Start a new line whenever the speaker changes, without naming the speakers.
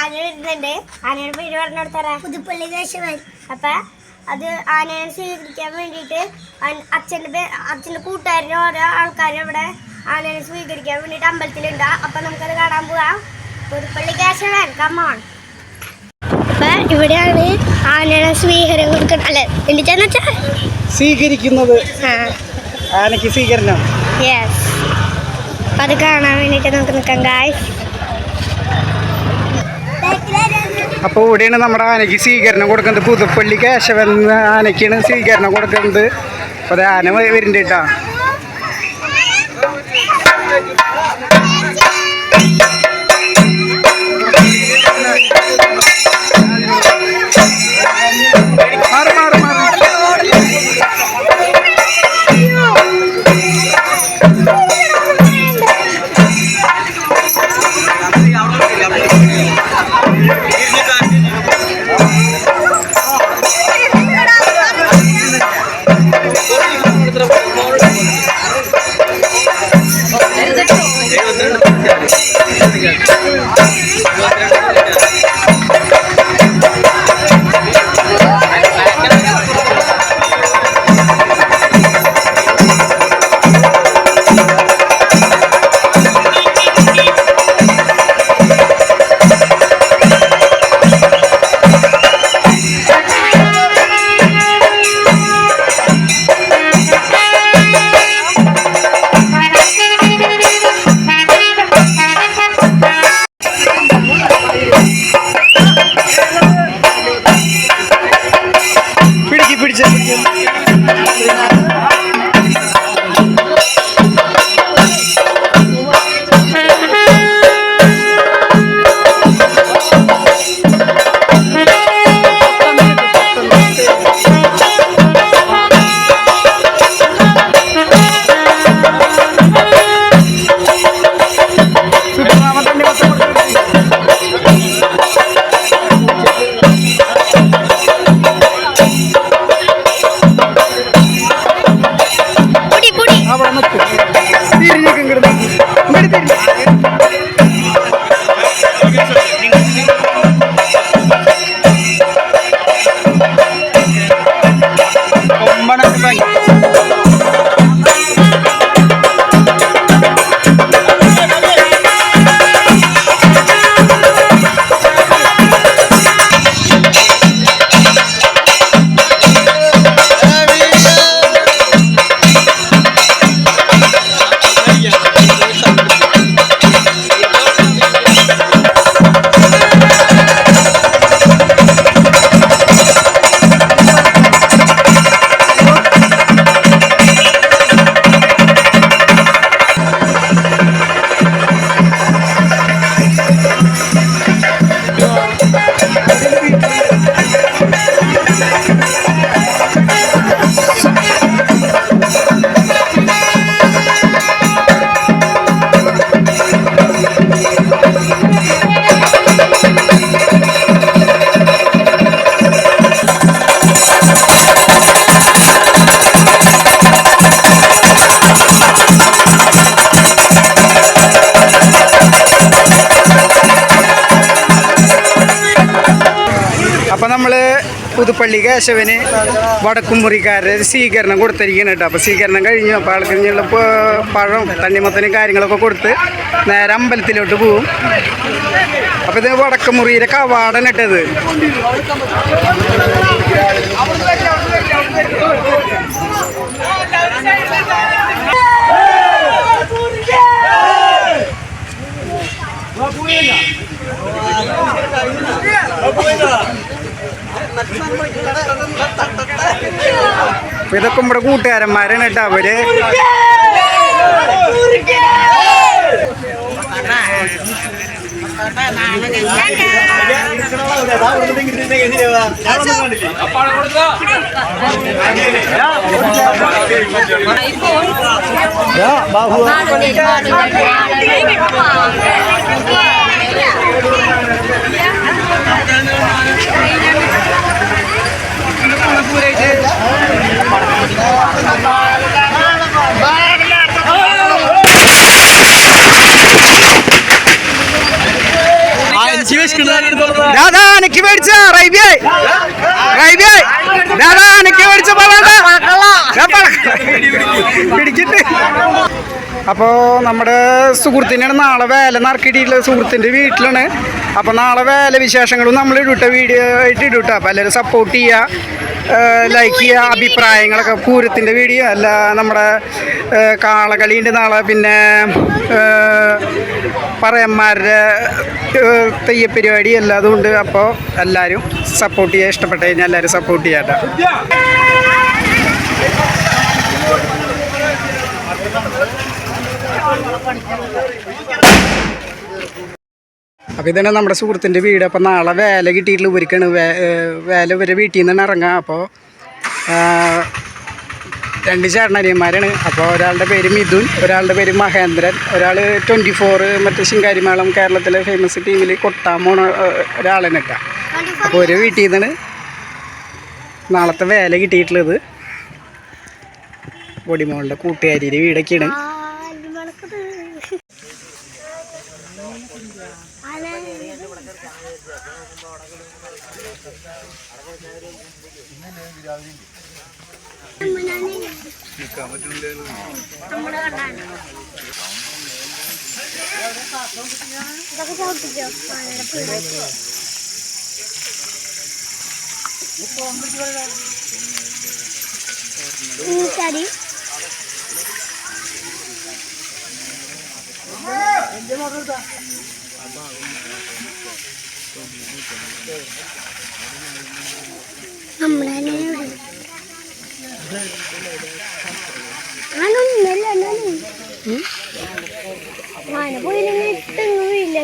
ആന വരുന്നുണ്ട്. ആനയുടെ പേര് പറഞ്ഞു കൊടുത്തരാ, പുതുപ്പള്ളി കേശവൻ. അപ്പൊ അത് ആനയെ സ്വീകരിക്കാൻ വേണ്ടിയിട്ട് അച്ഛൻ്റെ കൂട്ടുകാരന് ഓരോ ആൾക്കാരും ഇവിടെ ആനയെ സ്വീകരിക്കാൻ വേണ്ടിയിട്ട് അമ്പലത്തിലുണ്ട്. അപ്പൊ നമുക്കത് കാണാൻ പോവാം. പുതുപ്പള്ളി കേശവൻ, കമോൺ. അപ്പൊ ഇവിടെയാണ് ആനയുടെ സ്വീകരണം കൊടുക്കുന്നത്. അല്ലെ എന്തിട്ടാന്ന് വെച്ചാ
സ്വീകരിക്കുന്നത്, ആനയ്ക്ക് സ്വീകരണം.
യെസ്, അത് കാണാൻ വേണ്ടിയിട്ട് നമുക്ക് നിൽക്കാം ഗായ്സ്.
അപ്പോൾ ഇവിടെയാണ് നമ്മുടെ ആനയ്ക്ക് സ്വീകരണം കൊടുക്കുന്നത്. പുതുപ്പള്ളി കേശവൻ ആനയ്ക്കാണ് സ്വീകരണം കൊടുക്കുന്നത്. അപ്പോൾ അത് ആന വരുന്നുണ്ട് കേട്ടോ. പുതുപ്പള്ളി കേശവന് വടക്കുംമുറിക്കാരുടെ സ്വീകരണം കൊടുത്തിരിക്കുകയാണ് കേട്ടോ. അപ്പോൾ സ്വീകരണം കഴിഞ്ഞു. അപ്പോൾ ആൾക്കുള്ള പഴം തണ്ണിമത്തനും കാര്യങ്ങളൊക്കെ കൊടുത്ത് നേരെ അമ്പലത്തിലോട്ട് പോവും. അപ്പോൾ ഇത് വടക്കുംമുറിയുടെ കവാടം ഇട്ടത്. ഇതൊക്കെ നമ്മുടെ കൂട്ടുകാരന്മാരാണ് കേട്ടോ. അവര് ബാബു ദാദാ എനിക്ക് മേടിച്ച ദാദാ എനിക്ക് മേടിച്ച പിടിച്ചിട്ട്. അപ്പോൾ നമ്മുടെ സുഹൃത്തിനാണ് നാളെ വേല നറുക്കിട്ടിട്ടുള്ള സുഹൃത്തിൻ്റെ വീട്ടിലാണ്. അപ്പോൾ നാളെ വേല വിശേഷങ്ങളും നമ്മൾ ഇടൂട്ട വീഡിയോ ആയിട്ട് ഇടൂട്ട. അപ്പോൾ എല്ലാവരും സപ്പോർട്ട് ചെയ്യുക, ലൈക്ക് ചെയ്യുക, അഭിപ്രായങ്ങളൊക്കെ പൂരത്തിൻ്റെ വീഡിയോ അല്ല നമ്മുടെ കാളകളിയുണ്ട് നാളെ, പിന്നെ പറയന്മാരുടെ തെയ്യപ്പരിപാടി എല്ലാതും ഉണ്ട്. അപ്പോൾ എല്ലാവരും സപ്പോർട്ട് ചെയ്യുക, ഇഷ്ടപ്പെട്ട് കഴിഞ്ഞാൽ എല്ലാവരും സപ്പോർട്ട് ചെയ്യാട്ടോ. അപ്പോൾ ഇതാണ് നമ്മുടെ സുഹൃത്തിൻ്റെ വീട്. അപ്പോൾ നാളെ വേല കിട്ടിയിട്ടുള്ള ഉപരിക്കാണ് വേല ഇവരെ വീട്ടിൽ നിന്നാണ് ഇറങ്ങുക. അപ്പോൾ 2 ചേട്ടനനിയന്മാരാണ്. അപ്പോൾ ഒരാളുടെ പേര് മിഥുൻ, ഒരാളുടെ പേര് മഹേന്ദ്രൻ, ഒരാൾ 24 മറ്റേ ശിങ്കാരിമേളം കേരളത്തിലെ ഫേമസ് ടീമിൽ കൊട്ടാമോണ ഒരാളാണ് കേട്ടോ. അപ്പോൾ ഒരു വീട്ടിൽ നിന്നാണ് നാളത്തെ വേല കിട്ടിയിട്ടുള്ളത്. പൊടിമോളുടെ കൂട്ടുകാരിയുടെ വീടൊക്കെയാണ്. പോയില്ല